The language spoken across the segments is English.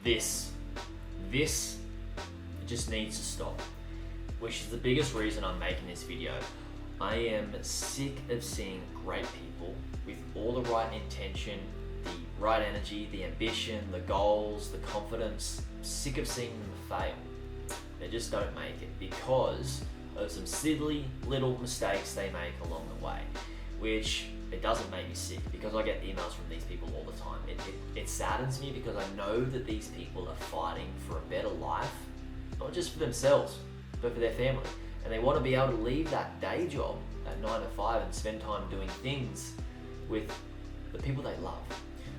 this just needs to stop, which is the biggest reason I'm making this video. I am sick of seeing great people with all the right intention, the right energy, the ambition, the goals, the confidence, sick of seeing them fail. They just don't make it because of some silly little mistakes they make along the way, which it doesn't make me sick because I get emails from these people all the time. It saddens me because I know that these people are fighting for a better life, not just for themselves, but for their family. And they want to be able to leave that day job, that 9 to 5, and spend time doing things with the people they love.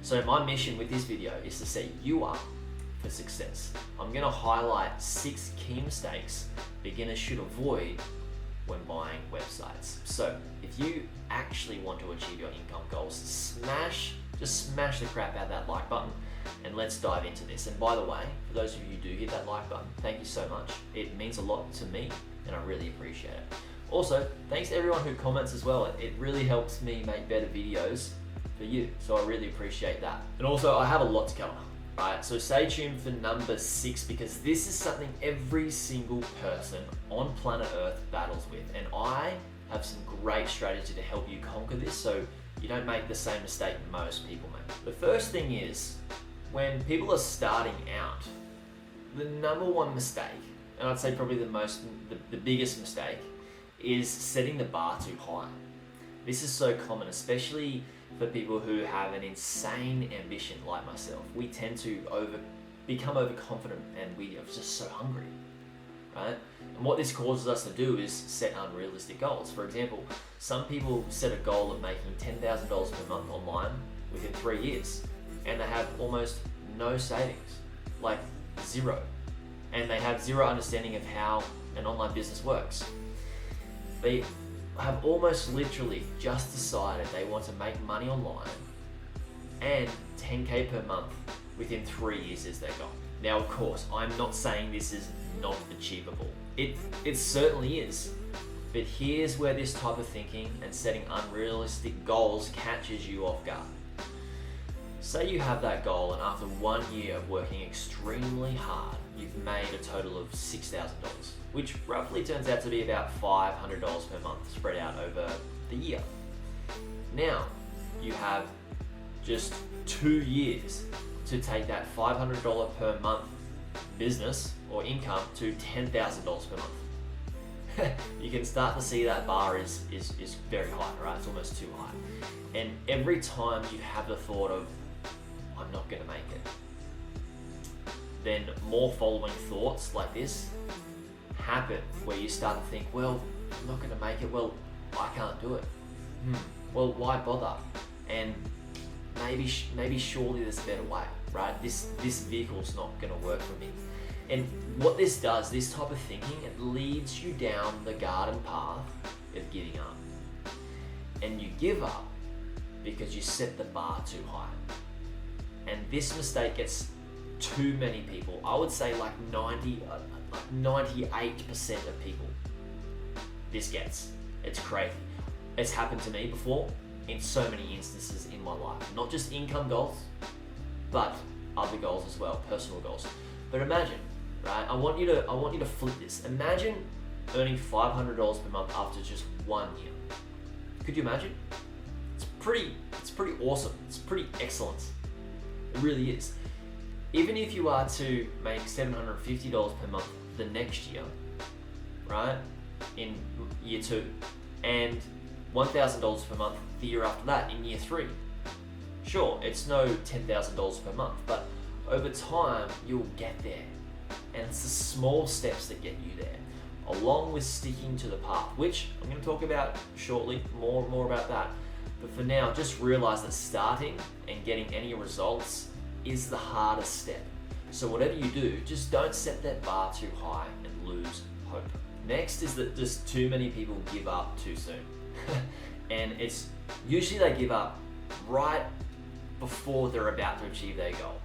So my mission with this video is to set you up for success. I'm going to highlight 6 key mistakes beginners should avoid when buying websites. So if you actually want to achieve your income goals, just smash the crap out of that like button, and let's dive into this. And by the way, for those of you who do hit that like button, thank you so much. It means a lot to me and I really appreciate it. Also, thanks to everyone who comments as well. It really helps me make better videos for you, so I really appreciate that. And also, I have a lot to cover. Right, so stay tuned for number 6 because this is something every single person on planet Earth battles with, and I have some great strategy to help you conquer this so you don't make the same mistake most people make. The first thing is, when people are starting out, the number one mistake, and I'd say probably the biggest mistake, is setting the bar too high. This is so common, especially for people who have an insane ambition like myself. We tend to become overconfident and we are just so hungry, right? And what this causes us to do is set unrealistic goals. For example, some people set a goal of making $10,000 per month online within 3 years, and they have almost no savings, like zero. And they have zero understanding of how an online business works. They have almost literally just decided they want to make money online and 10K per month within 3 years is their goal. Now, of course, I'm not saying this is not achievable. It certainly is. But here's where this type of thinking and setting unrealistic goals catches you off guard. Say you have that goal and after 1 year of working extremely hard, you've made a total of $6,000, which roughly turns out to be about $500 per month spread out over the year. Now, you have just 2 years to take that $500 per month business or income to $10,000 per month. You can start to see that bar is very high, right? It's almost too high. And every time you have the thought of, I'm not gonna make it, then more following thoughts like this happen where you start to think, well, I'm not gonna make it, well, I can't do it. Well, why bother? And maybe surely there's a better way, right? This vehicle's not gonna work for me. And what this does, this type of thinking, it leads you down the garden path of giving up. And you give up because you set the bar too high. And this mistake gets too many people. I would say like 98% of people this gets. It's crazy. It's happened to me before in so many instances in my life. Not just income goals, but other goals as well, personal goals. But imagine, right? I want you to flip this. Imagine earning $500 per month after just 1 year. Could you imagine? It's pretty awesome. It's pretty excellent. It really is. Even if you are to make $750 per month the next year, right, in year 2, and $1,000 per month the year after that in year 3, sure, it's no $10,000 per month, but over time you'll get there. And it's the small steps that get you there, along with sticking to the path, which I'm going to talk about shortly, more about that. But for now, just realize that starting and getting any results is the hardest step. So whatever you do, just don't set that bar too high and lose hope. Next is that just too many people give up too soon. And it's usually they give up right before they're about to achieve their goal.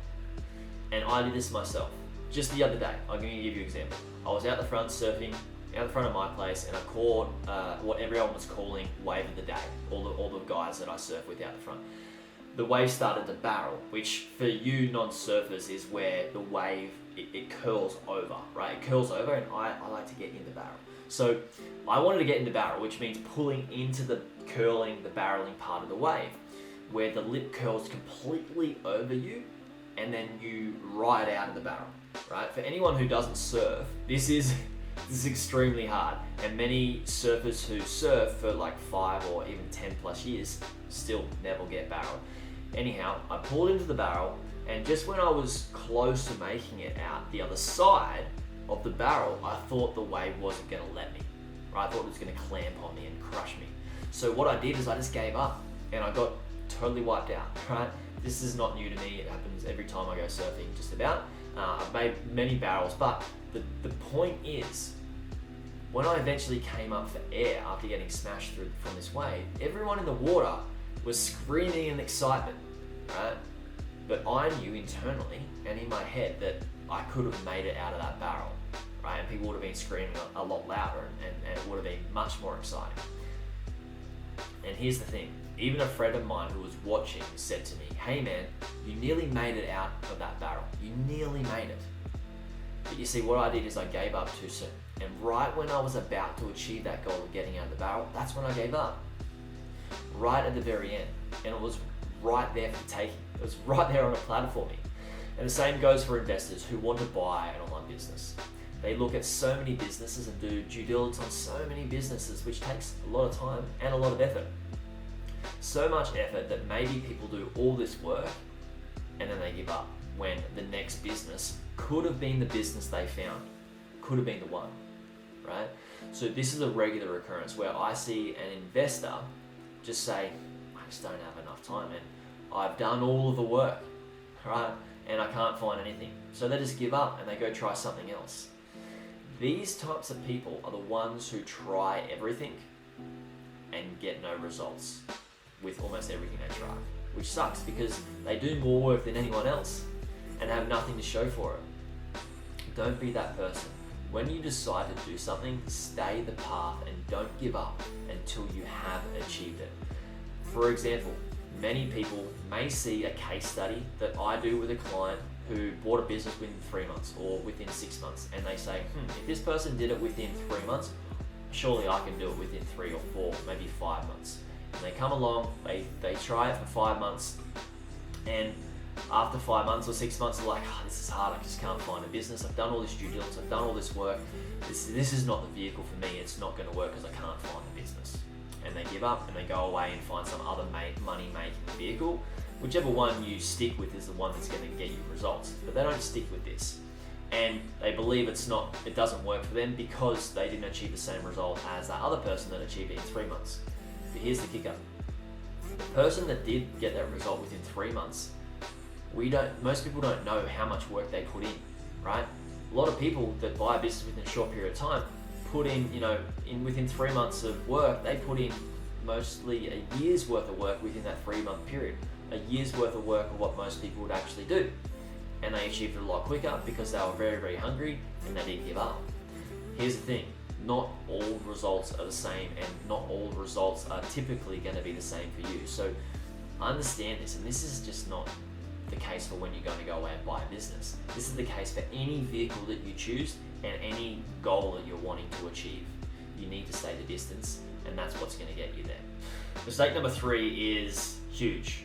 And I did this myself. Just the other day, I'm going to give you an example. I was out the front surfing, out the front of my place, and I caught what everyone was calling wave of the day, all the guys that I surf with out the front. the wave started to barrel, which for you non-surfers is where the wave, it curls over, right? It curls over, and I like to get in the barrel. So I wanted to get in the barrel, which means pulling into the curling, the barreling part of the wave, where the lip curls completely over you, and then you ride out of the barrel, right? For anyone who doesn't surf, this is extremely hard, and many surfers who surf for like 5 or even 10 plus years still never get barreled. Anyhow, I pulled into the barrel, and just when I was close to making it out the other side of the barrel, I thought the wave wasn't going to let me, right? I thought it was going to clamp on me and crush me. So what I did is I just gave up, and I got totally wiped out, right? This is not new to me. It happens every time I go surfing, just about. I've made many barrels, but the point is, when I eventually came up for air after getting smashed through from this wave, everyone in the water was screaming in excitement, right? But I knew internally and in my head that I could have made it out of that barrel, right? And people would have been screaming a lot louder, and it would have been much more exciting. And here's the thing, even a friend of mine who was watching said to me, hey man, you nearly made it out of that barrel. You nearly made it. But you see, what I did is I gave up too soon. And right when I was about to achieve that goal of getting out of the barrel, that's when I gave up. Right at the very end. And it was right there for taking. It was right there on a platter for me. And the same goes for investors who want to buy an online business. They look at so many businesses and do due diligence on so many businesses, which takes a lot of time and a lot of effort. So much effort that maybe people do all this work and then they give up, when the next business could have been the business they found, could have been the one, right? So this is a regular occurrence where I see an investor just say, I just don't have enough time, and I've done all of the work, right? And I can't find anything. So they just give up and they go try something else. These types of people are the ones who try everything and get no results with almost everything they try, which sucks because they do more work than anyone else and have nothing to show for it. Don't be that person. When you decide to do something, stay the path and don't give up until you have achieved it. For example, many people may see a case study that I do with a client who bought a business within 3 months or within 6 months, and they say, if this person did it within 3 months, surely I can do it within 3 or 4, maybe 5 months. And they come along, they try it for 5 months, and after 5 months or 6 months, they're like, this is hard, I just can't find a business, I've done all this due diligence, I've done all this work, this is not the vehicle for me, it's not going to work because I can't find the business. And they give up and they go away and find some other money-making vehicle. Whichever one you stick with is the one that's going to get you results, but they don't stick with this. And they believe it doesn't work for them because they didn't achieve the same result as that other person that achieved it in 3 months. But here's the kicker. The person that did get that result within 3 months, most people don't know how much work they put in, right? A lot of people that buy a business within a short period of time put in, within 3 months of work, they put in mostly a year's worth of work within that 3 month period. A year's worth of work of what most people would actually do. And they achieved it a lot quicker because they were very, very hungry and they didn't give up. Here's the thing, not all results are the same, and not all results are typically going to be the same for you. So understand this, and this is just not the case for when you're going to go away and buy a business. This is the case for any vehicle that you choose and any goal that you're wanting to achieve. You need to stay the distance, and that's what's going to get you there. Mistake number 3 is huge.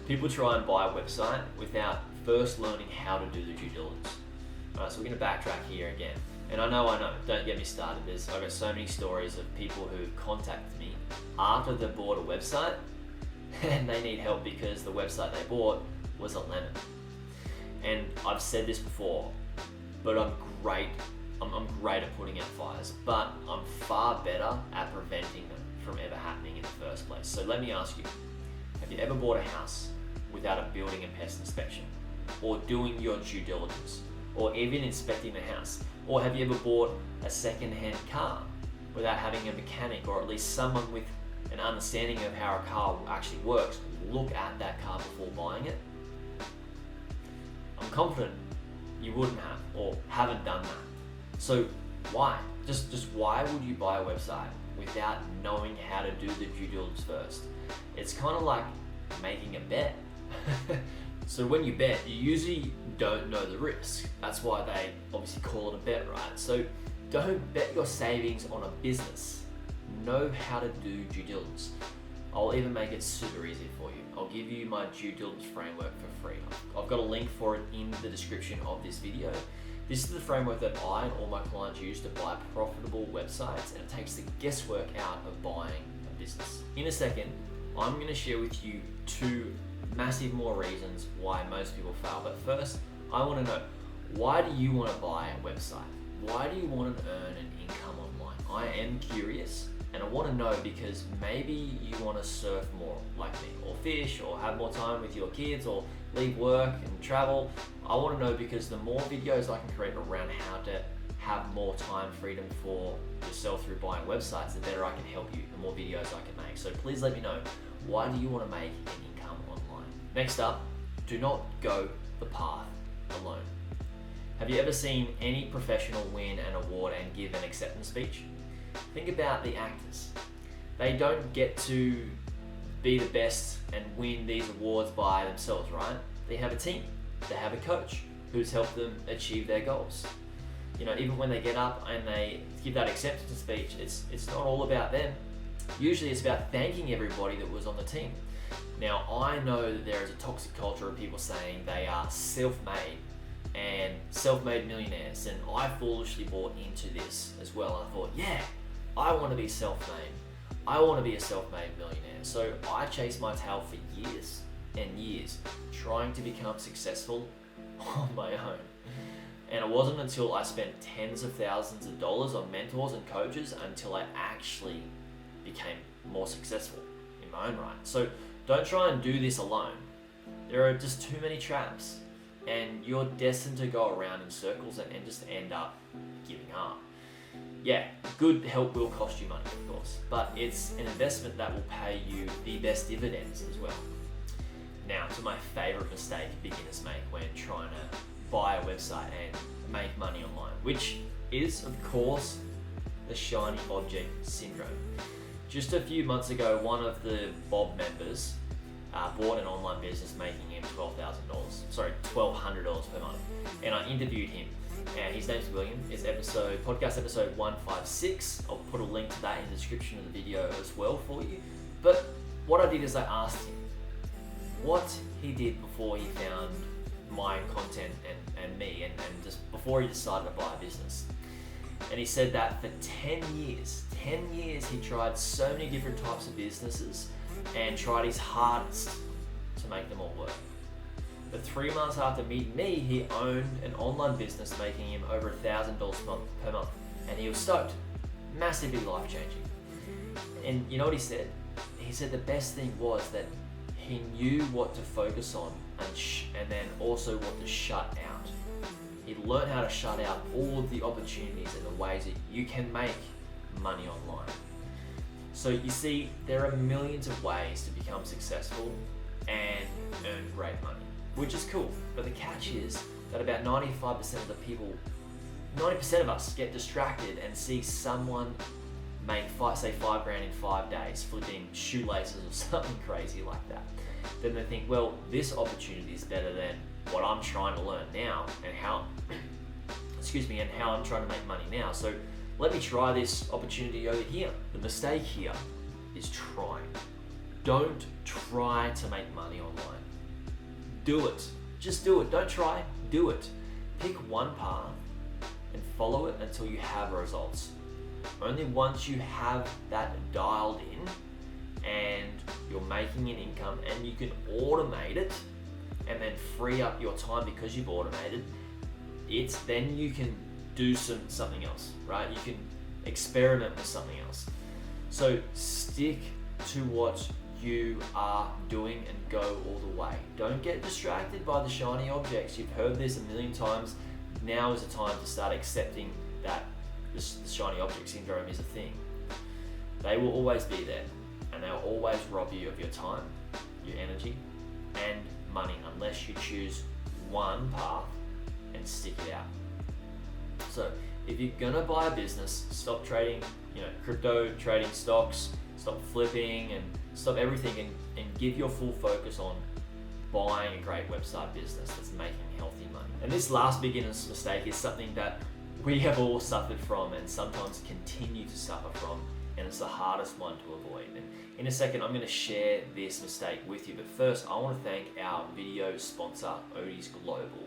People try and buy a website without first learning how to do the due diligence. Alright, so we're going to backtrack here again. And I know, don't get me started. I've got so many stories of people who contacted me after they bought a website and they need help because the website they bought was a lemon. And I've said this before, but I'm great at putting out fires, but I'm far better at preventing them from ever happening in the first place. So let me ask you, have you ever bought a house without a building and pest inspection, or doing your due diligence, or even inspecting the house? Or have you ever bought a second-hand car without having a mechanic, or at least someone with an understanding of how a car actually works, look at that car before buying it? I'm confident you wouldn't have, or haven't done that. So why? Just why would you buy a website without knowing how to do the due diligence first? It's kind of like making a bet. So when you bet, you usually don't know the risk. That's why they obviously call it a bet, right? So don't bet your savings on a business. Know how to do due diligence. I'll even make it super easy for you. I'll give you my due diligence framework for free. I've got a link for it in the description of this video. This is the framework that I and all my clients use to buy profitable websites, and it takes the guesswork out of buying a business. In a second, I'm going to share with you 2 massive more reasons why most people fail. But first, I want to know, why do you want to buy a website? Why do you want to earn an income online? I am curious, and I want to know because maybe you want to surf more like me, or fish, or have more time with your kids, or leave work and travel. I want to know because the more videos I can create around how to have more time freedom for yourself through buying websites, the better I can help you, the more videos I can make. So please let me know, why do you want to make an income online? Next up, do not go the path alone. Have you ever seen any professional win an award and give an acceptance speech? Think about the actors. They don't get to be the best and win these awards by themselves, right? They have a team. They have a coach who's helped them achieve their goals. You know, even when they get up and they give that acceptance speech, it's not all about them. Usually it's about thanking everybody that was on the team. Now, I know that there is a toxic culture of people saying they are self-made and self-made millionaires, and I foolishly bought into this as well. I thought, yeah, I want to be self-made. I want to be a self-made millionaire. So I chased my tail for years and years, trying to become successful on my own. And it wasn't until I spent tens of thousands of dollars on mentors and coaches until I actually became more successful in my own right. So don't try and do this alone. There are just too many traps, and you're destined to go around in circles and just end up giving up. Yeah, good help will cost you money, of course, but it's an investment that will pay you the best dividends as well. Now, to my favorite mistake beginners make when trying to buy a website and make money online, which is, of course, the shiny object syndrome. Just a few months ago, one of the Bob members bought an online business, making him $1,200 per month. And I interviewed him, and his name's William. It's podcast episode 156. I'll put a link to that in the description of the video as well for you. But what I did is I asked him what he did before he found my content and me, and just before he decided to buy a business. And he said that for 10 years he tried so many different types of businesses and tried his hardest to make them all work. But 3 months after meeting me, he owned an online business making him over $1,000 per month, and he was stoked. Massively life-changing. And you know what he said? He said the best thing was that he knew what to focus on and then also what to shut out. He learned how to shut out all of the opportunities and the ways that you can make money online. So you see, there are millions of ways to become successful and earn great money, which is cool. But the catch is that about 95% of the people, 90% of us get distracted and see someone make say $5,000 in 5 days, flipping shoelaces or something crazy like that. Then they think, well, this opportunity is better than what I'm trying to learn now and how I'm trying to make money now. So let me try this opportunity over here. The mistake here is trying. Don't try to make money online. Do it. Just do it. Don't try, do it. Pick one path and follow it until you have results. Only once you have that dialed in and you're making an income and you can automate it and then free up your time because you've automated it, then you can do something else, right? You can experiment with something else. So stick to what you are doing and go all the way. Don't get distracted by the shiny objects. You've heard this a million times. Now is the time to start accepting that the shiny object syndrome is a thing. They will always be there, and they'll always rob you of your time, your energy, and money unless you choose one path and stick it out. So if you're gonna buy a business, stop trading, crypto, trading stocks, stop flipping and stop everything and give your full focus on buying a great website business that's making healthy money. And this last beginner's mistake is something that we have all suffered from and sometimes continue to suffer from, and it's the hardest one to avoid. And in a second, I'm going to share this mistake with you, but first I want to thank our video sponsor, Odys Global.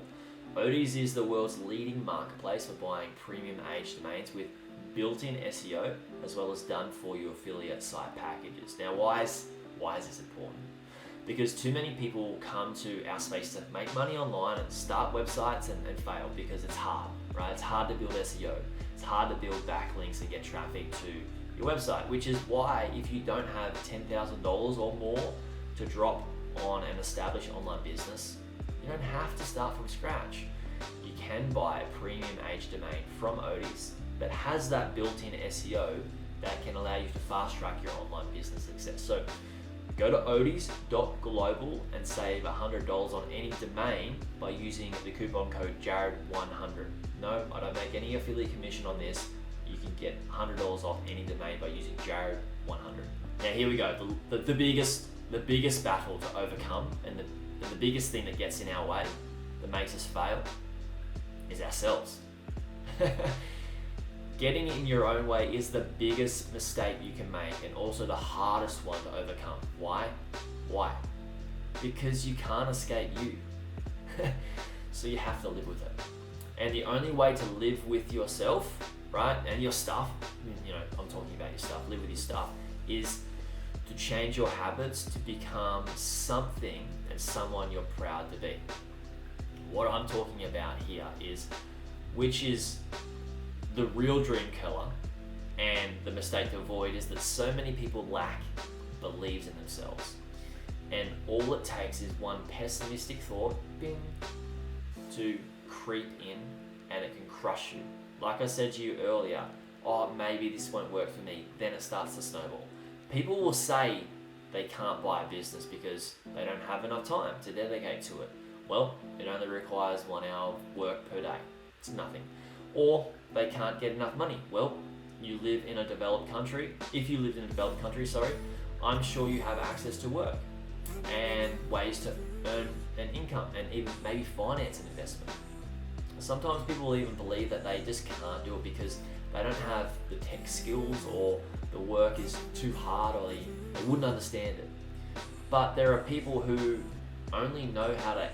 Odys is the world's leading marketplace for buying premium age domains with built-in SEO as well as done-for-you affiliate site packages. Now, why is this important? Because too many people come to our space to make money online and start websites and fail because it's hard, right? It's hard to build SEO. It's hard to build backlinks and get traffic to your website, which is why if you don't have $10,000 or more to drop on an established online business, you don't have to start from scratch. You can buy a premium age domain from Odys that has that built-in SEO that can allow you to fast track your online business success. So go to odys.global and save $100 on any domain by using the coupon code Jared100. No, I don't make any affiliate commission on this. You can get $100 off any domain by using Jared100. Now here we go. The biggest battle to overcome and the biggest thing that gets in our way, that makes us fail, is ourselves. Getting in your own way is the biggest mistake you can make and also the hardest one to overcome. Why? Because you can't escape you. So you have to live with it. And the only way to live with yourself, right, and your stuff, I'm talking about your stuff, live with your stuff, is to change your habits to become something and someone you're proud to be. What I'm talking about here which is the real dream killer, and the mistake to avoid is that so many people lack beliefs in themselves. And all it takes is one pessimistic thought, bing, to creep in, and it can crush you. Like I said to you earlier, maybe this won't work for me. Then it starts to snowball. People will say they can't buy a business because they don't have enough time to dedicate to it. Well, it only requires 1 hour of work per day. It's nothing. Or they can't get enough money. Well, you live in a developed country. If you lived in a developed country, I'm sure you have access to work and ways to earn an income and even maybe finance an investment. Sometimes people will even believe that they just can't do it because they don't have the tech skills or the work is too hard or they wouldn't understand it. But there are people who only know how to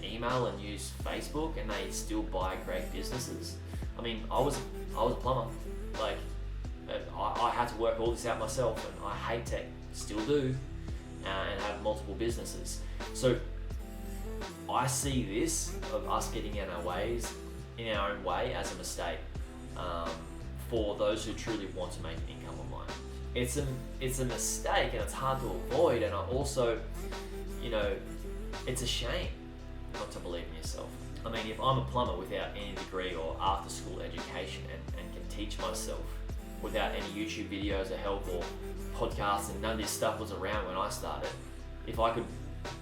email and use Facebook and they still buy great businesses. I mean, I was a plumber. I had to work all this out myself, and I hate tech, still do, and have multiple businesses. So I see this of us getting in our own way as a mistake for those who truly want to make an income online. It's a mistake and it's hard to avoid, and I also, it's a shame not to believe in yourself. I mean, if I'm a plumber without any degree or after school education and can teach myself without any YouTube videos or help or podcasts, and none of this stuff was around when I started, if I could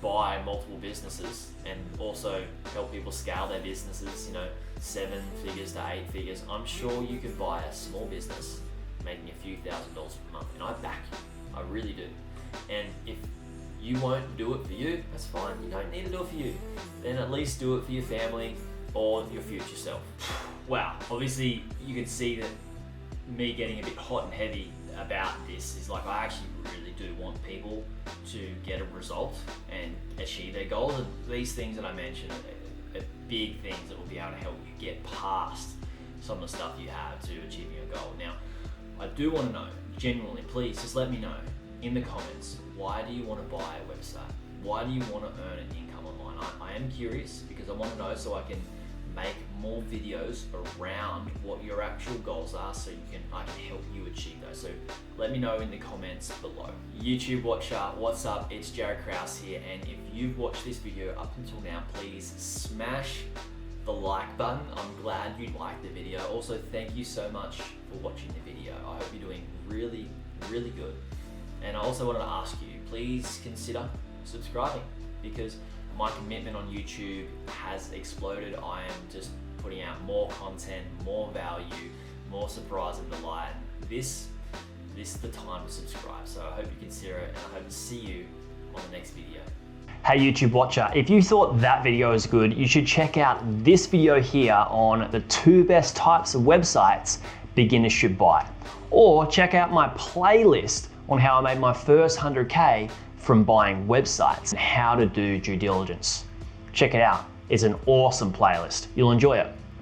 buy multiple businesses and also help people scale their businesses, 7 figures to 8 figures, I'm sure you could buy a small business making a few $1,000s per month, and I back you. I really do. And if you won't do it for you, that's fine. You don't need to do it for you. Then at least do it for your family or your future self. Wow, obviously you can see that me getting a bit hot and heavy about this is I actually really do want people to get a result and achieve their goals. And these things that I mentioned are big things that will be able to help you get past some of the stuff you have to achieving your goal. Now, I do want to know, genuinely, please just let me know in the comments, why do you want to buy a website? Why do you want to earn an income online? I am curious because I want to know so I can make more videos around what your actual goals are so I can help you achieve those. So let me know in the comments below. YouTube watcher, what's up? It's Jared Krause here, and if you've watched this video up until now, please smash the like button. I'm glad you liked the video. Also, thank you so much for watching the video. I hope you're doing really, really good. And I also wanted to ask you, please consider subscribing, because my commitment on YouTube has exploded. I am just putting out more content, more value, more surprise and delight. This this is the time to subscribe. So I hope you consider it, and I hope to see you on the next video. Hey YouTube watcher, if you thought that video was good, you should check out this video here on the 2 best types of websites beginners should buy. Or check out my playlist on how I made my first 100K from buying websites and how to do due diligence. Check it out. It's an awesome playlist. You'll enjoy it.